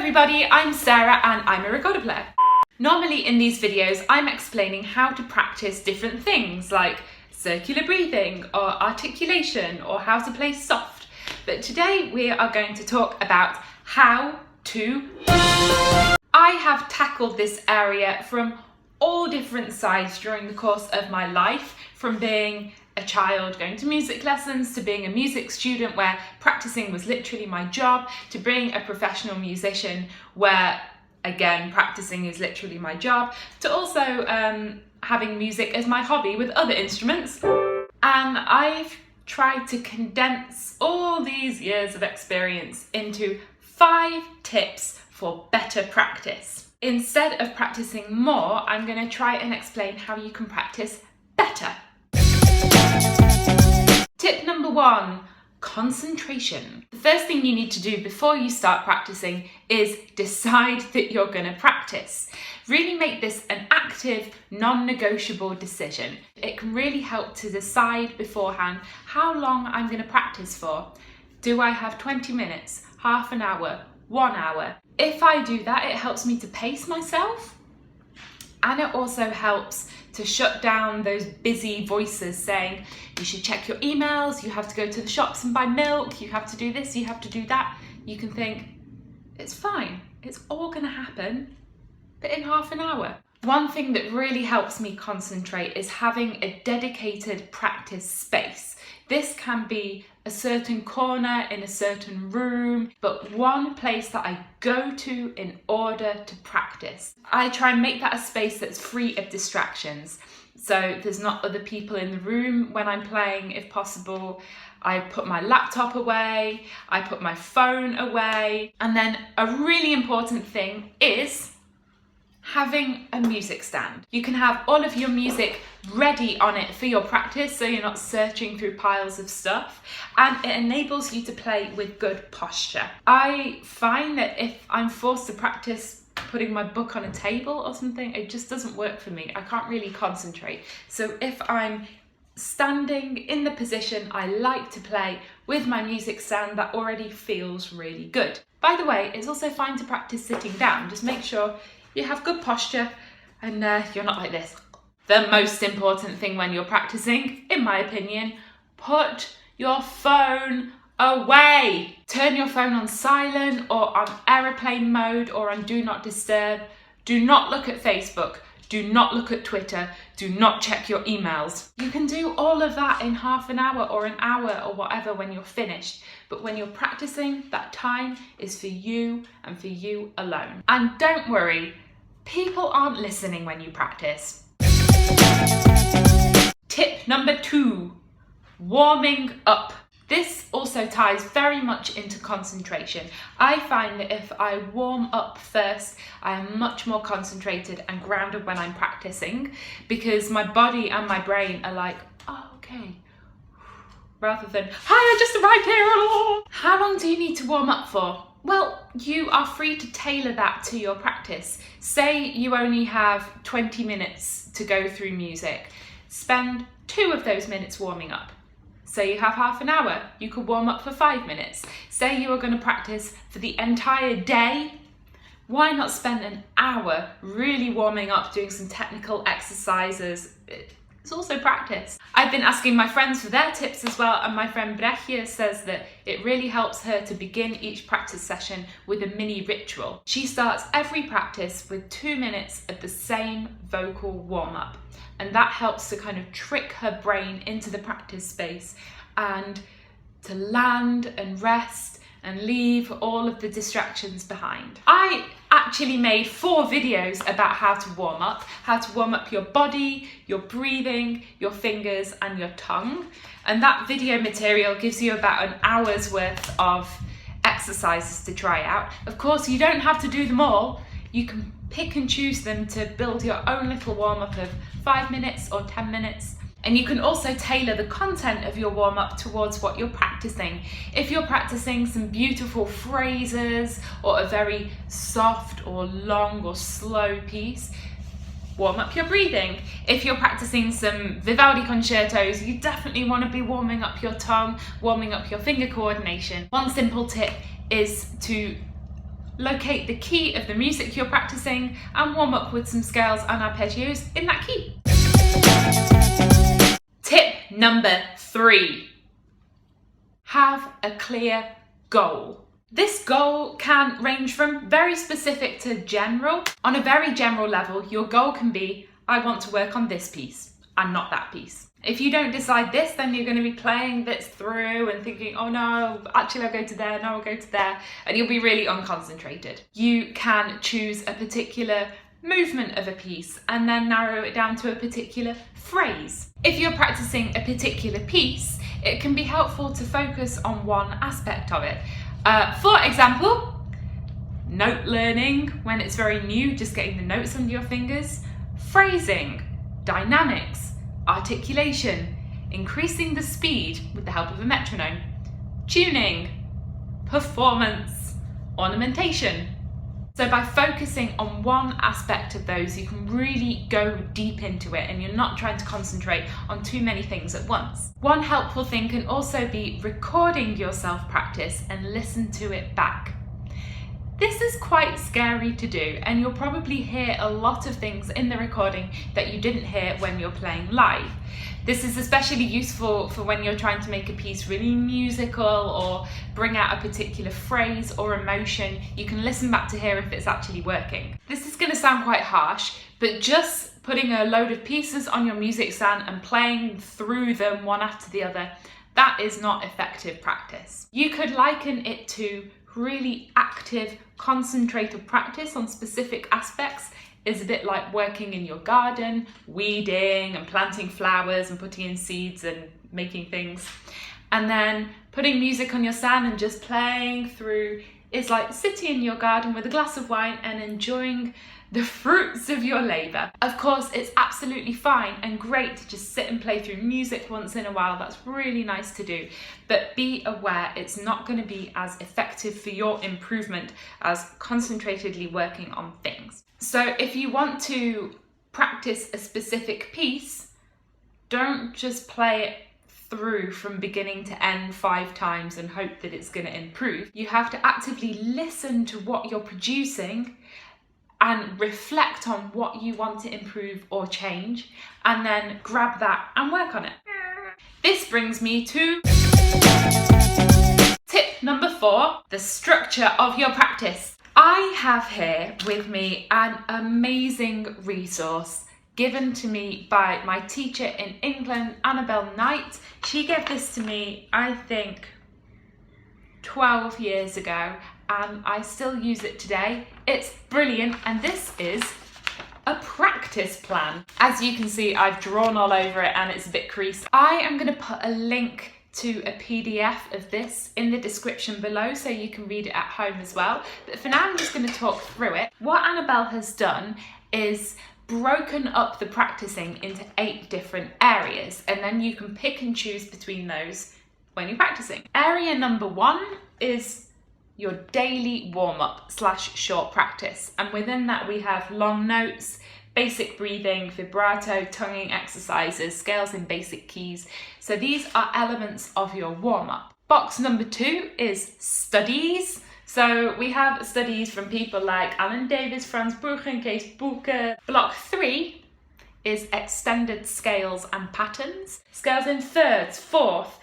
everybody, I'm Sarah and I'm a recorder player. Normally in these videos I'm explaining how to practice different things like circular breathing or articulation or how to play soft. But today we are going to talk about how to. I have tackled this area from all different sides during the course of my life, from being a child going to music lessons, to being a music student where practicing was literally my job, to being a professional musician where, again, practicing is literally my job, to also having music as my hobby with other instruments. And I've tried to condense all these years of experience into 5 tips for better practice. Instead of practicing more, I'm going to try and explain how you can practice better. Tip number 1, concentration. The first thing you need to do before you start practicing is decide that you're going to practice. Really make this an active, non-negotiable decision. It can really help to decide beforehand how long I'm going to practice for. Do I have 20 minutes, half an hour, 1 hour? If I do that, it helps me to pace myself, and it also helps to shut down those busy voices saying you should check your emails, you have to go to the shops and buy milk, you have to do this, you have to do that. You can think, it's fine, it's all going to happen, but in half an hour. One thing that really helps me concentrate is having a dedicated practice space. This can be a certain corner in a certain room, but one place that I go to in order to practice. I try and make that a space that's free of distractions. So there's not other people in the room when I'm playing, if possible. I put my laptop away, I put my phone away. And then a really important thing is having a music stand. You can have all of your music ready on it for your practice, so you're not searching through piles of stuff, and it enables you to play with good posture. I find that if I'm forced to practice putting my book on a table or something, it just doesn't work for me. I can't really concentrate. So if I'm standing in the position I like to play with my music stand, that already feels really good. By the way, it's also fine to practice sitting down. Just make sure you have good posture and you're not like this. The most important thing when you're practicing, in my opinion, put your phone away. Turn your phone on silent or on airplane mode or on do not disturb. Do not look at Facebook. Do not look at Twitter. Do not check your emails. You can do all of that in half an hour or an hour or whatever when you're finished. But when you're practicing, that time is for you and for you alone. And don't worry, people aren't listening when you practice. Tip number 2, warming up. This also ties very much into concentration. I find that if I warm up first, I am much more concentrated and grounded when I'm practicing, because my body and my brain are like, oh, okay, rather than, hi, I just arrived here. How long do you need to warm up for? Well, you are free to tailor that to your practice. Say you only have 20 minutes to go through music. Spend 2 of those minutes warming up. Say you have half an hour, you could warm up for 5 minutes. Say you are going to practice for the entire day. Why not spend an hour really warming up, doing some technical exercises? It's also practice. I've been asking my friends for their tips as well, and my friend Brechia says that it really helps her to begin each practice session with a mini ritual. She starts every practice with 2 minutes of the same vocal warm-up, and that helps to kind of trick her brain into the practice space and to land and rest and leave all of the distractions behind. I actually made 4 videos about how to warm up your body, your breathing, your fingers and your tongue. And that video material gives you about an hour's worth of exercises to try out. Of course, you don't have to do them all. You can pick and choose them to build your own little warm-up of 5 minutes or 10 minutes. And you can also tailor the content of your warm-up towards what you're practicing. If you're practicing some beautiful phrases or a very soft or long or slow piece, warm up your breathing. If you're practicing some Vivaldi concertos, you definitely want to be warming up your tongue, warming up your finger coordination. One simple tip is to Locate the key of the music you're practicing and warm up with some scales and arpeggios in that key. Tip number 3. Have a clear goal. This goal can range from very specific to general. On a very general level, your goal can be, I want to work on this piece and not that piece. If you don't decide this, then you're going to be playing bits through and thinking, oh no, actually I'll go to there, no, I'll go to there, and you'll be really unconcentrated. You can choose a particular movement of a piece and then narrow it down to a particular phrase. If you're practicing a particular piece, it can be helpful to focus on one aspect of it. For example, note learning when it's very new, just getting the notes under your fingers, phrasing, dynamics, articulation, increasing the speed with the help of a metronome, tuning, performance, ornamentation. So by focusing on one aspect of those, you can really go deep into it and you're not trying to concentrate on too many things at once. One helpful thing can also be recording yourself practice and listen to it back. This is quite scary to do, and you'll probably hear a lot of things in the recording that you didn't hear when you're playing live. This is especially useful for when you're trying to make a piece really musical or bring out a particular phrase or emotion. You can listen back to hear if it's actually working. This is going to sound quite harsh, but just putting a load of pieces on your music stand and playing through them one after the other, that is not effective practice. You could liken it to really active, concentrated practice on specific aspects. Is a bit like working in your garden, weeding and planting flowers and putting in seeds and making things. And then putting music on your stand and just playing through is like sitting in your garden with a glass of wine and enjoying the fruits of your labour. Of course, it's absolutely fine and great to just sit and play through music once in a while. That's really nice to do. But be aware it's not going to be as effective for your improvement as concentratedly working on things. So if you want to practice a specific piece, don't just play it through from beginning to end 5 times and hope that it's going to improve. You have to actively listen to what you're producing and reflect on what you want to improve or change, and then grab that and work on it. This brings me to tip number 4, the structure of your practice. I have here with me an amazing resource given to me by my teacher in England, Annabel Knight. She gave this to me, I think, 12 years ago, and I still use it today. It's brilliant, and this is a practice plan. As you can see, I've drawn all over it and it's a bit creased. I am going to put a link to a PDF of this in the description below so you can read it at home as well. But for now, I'm just going to talk through it. What Annabel has done is broken up the practicing into 8 different areas, and then you can pick and choose between those when you're practicing. Area number 1 is your daily warm-up / short practice, and within that we have long notes, basic breathing, vibrato, tonguing exercises, scales in basic keys. So these are elements of your warm-up. Box number 2 is studies. So we have studies from people like Alan Davis, Frans Bruggen, Kees Boeke. Block 3 is extended scales and patterns. Scales in thirds, fourth,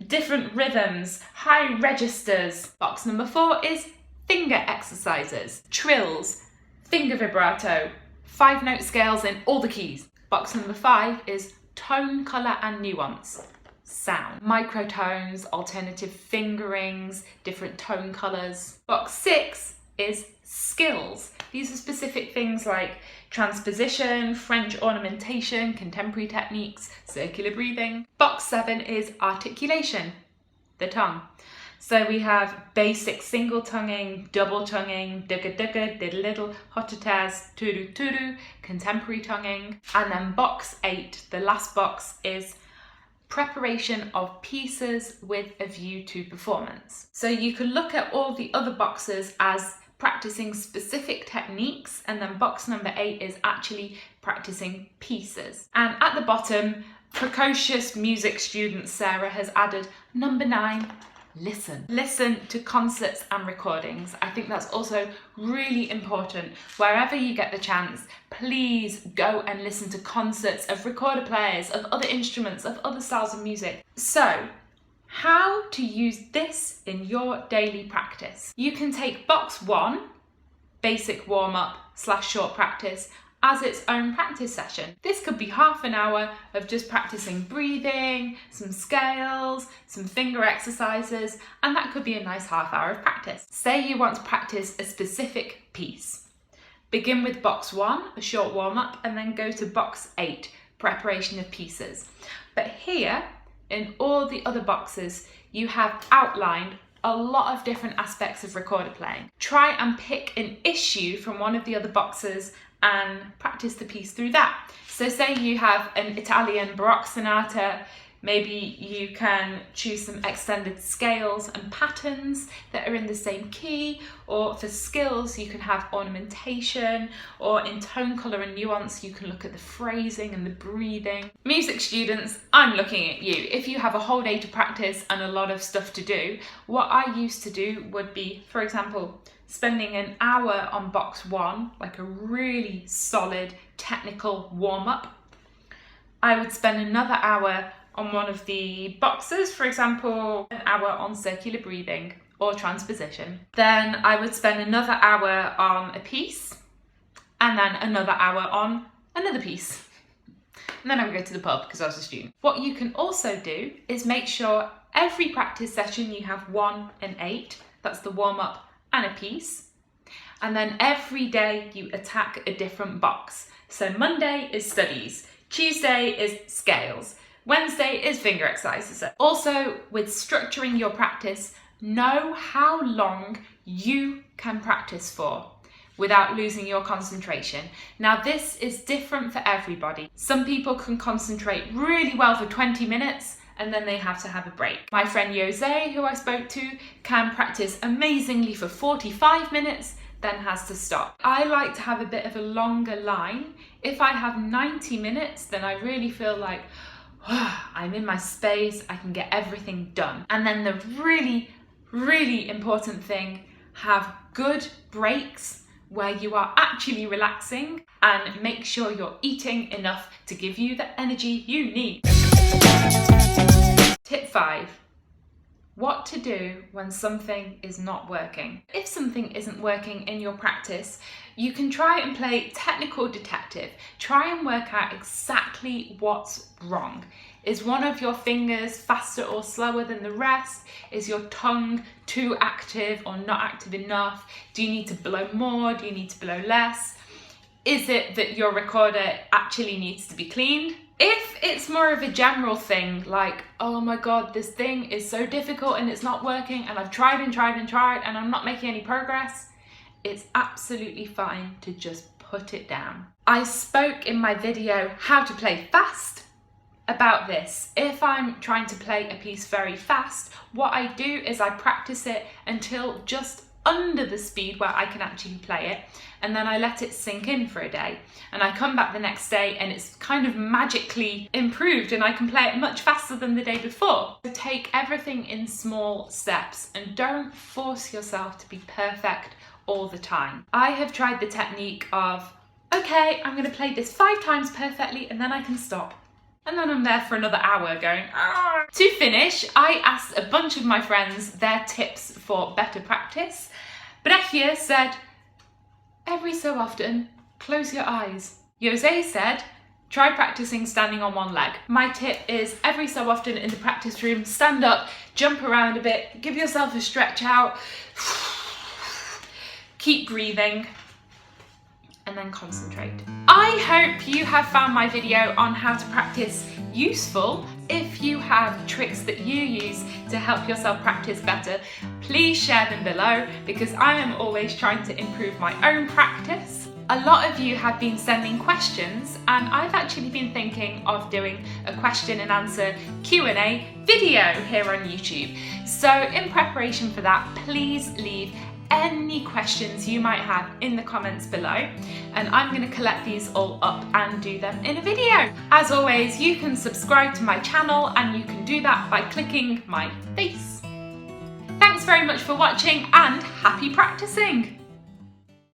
different rhythms, high registers. Box number 4 is finger exercises, trills, finger vibrato, 5-note scales in all the keys. Box number 5 is tone, colour and nuance, sound, microtones, alternative fingerings, different tone colours. Box 6 is skills. These are specific things like transposition, French ornamentation, contemporary techniques, circular breathing. Box 7 is articulation, the tongue. So we have basic single tonguing, double tonguing, dugga dugga, diddle diddle, hotatas, tudu tudu, contemporary tonguing. And then box 8, the last box, is preparation of pieces with a view to performance. So you can look at all the other boxes as practicing specific techniques, and then box number 8 is actually practicing pieces. And at the bottom, precocious music student Sarah has added number 9, listen. Listen to concerts and recordings. I think that's also really important. Wherever you get the chance, please go and listen to concerts of recorder players, of other instruments, of other styles of music. So, how to use this in your daily practice. You can take box 1, basic warm-up / short practice, as its own practice session. This could be half an hour of just practicing breathing, some scales, some finger exercises, and that could be a nice half hour of practice. Say you want to practice a specific piece. Begin with box 1, a short warm-up, and then go to box 8, preparation of pieces. But here, in all the other boxes, you have outlined a lot of different aspects of recorder playing. Try and pick an issue from one of the other boxes and practice the piece through that. So say you have an Italian Baroque sonata, maybe you can choose some extended scales and patterns that are in the same key, or for skills you can have ornamentation, or in tone colour and nuance you can look at the phrasing and the breathing. Music students, I'm looking at you. If you have a whole day to practice and a lot of stuff to do, what I used to do would be, for example, spending an hour on box 1, like a really solid technical warm-up. I would spend another hour on one of the boxes, for example, an hour on circular breathing or transposition. Then I would spend another hour on a piece, and then another hour on another piece. And then I would go to the pub because I was a student. What you can also do is make sure every practice session you have 1 and 8, that's the warm-up and a piece, and then every day you attack a different box. So Monday is studies, Tuesday is scales, Wednesday is finger exercises. Also, with structuring your practice, know how long you can practice for without losing your concentration. Now this is different for everybody. Some people can concentrate really well for 20 minutes and then they have to have a break. My friend Jose, who I spoke to, can practice amazingly for 45 minutes, then has to stop. I like to have a bit of a longer line. If I have 90 minutes, then I really feel like, I'm in my space, I can get everything done. And then the really, really important thing, have good breaks where you are actually relaxing, and make sure you're eating enough to give you the energy you need. Tip 5. What to do when something is not working. If something isn't working in your practice, you can try and play technical detective. Try and work out exactly what's wrong. Is one of your fingers faster or slower than the rest? Is your tongue too active or not active enough? Do you need to blow more? Do you need to blow less? Is it that your recorder actually needs to be cleaned? If it's more of a general thing, like, oh my God, this thing is so difficult and it's not working and I've tried and tried and tried and I'm not making any progress, it's absolutely fine to just put it down. I spoke in my video, How to Play Fast, about this. If I'm trying to play a piece very fast, what I do is I practice it until just under the speed where I can actually play it, and then I let it sink in for a day, and I come back the next day and it's kind of magically improved and I can play it much faster than the day before. So take everything in small steps and don't force yourself to be perfect all the time. I have tried the technique of, okay, I'm going to play this 5 times perfectly and then I can stop. And then I'm there for another hour going, ah. To finish, I asked a bunch of my friends their tips for better practice. Brechje said, every so often, close your eyes. Jose said, try practicing standing on one leg. My tip is every so often in the practice room, stand up, jump around a bit, give yourself a stretch out, keep breathing, and then concentrate. I hope you have found my video on how to practice useful. If you have tricks that you use to help yourself practice better, please share them below, because I am always trying to improve my own practice. A lot of you have been sending questions, and I've actually been thinking of doing a question and answer Q&A video here on YouTube. So in preparation for that, please leave any questions you might have in the comments below, and I'm going to collect these all up and do them in a video. As always, you can subscribe to my channel, and you can do that by clicking my face. Thanks very much for watching and happy practicing!